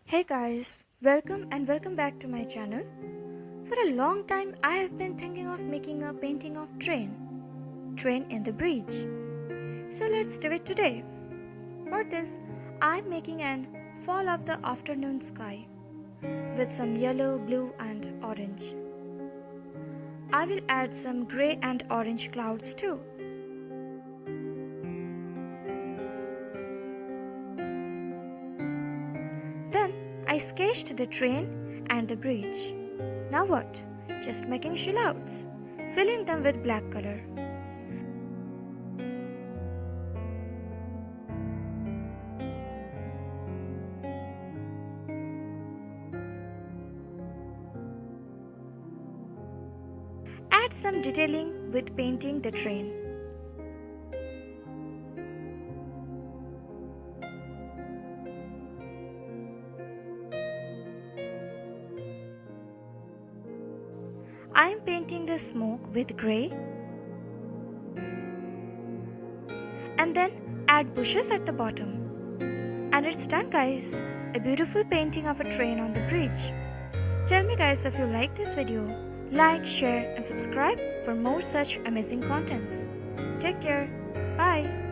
Hey guys, welcome back to my channel. For a long time I have been thinking of making a painting of train in the bridge. So let's do it today. For this, I'm making an fall of the afternoon sky with some yellow, blue and orange. I will add some grey and orange clouds too. Then I sketched the train and the bridge. Now what? Just making silhouettes, filling them with black color. Add some detailing with painting the train. I am painting the smoke with grey and then add bushes at the bottom. And it's done guys! A beautiful painting of a train on the bridge. Tell me guys if you like this video. Like, share and subscribe for more such amazing contents. Take care. Bye.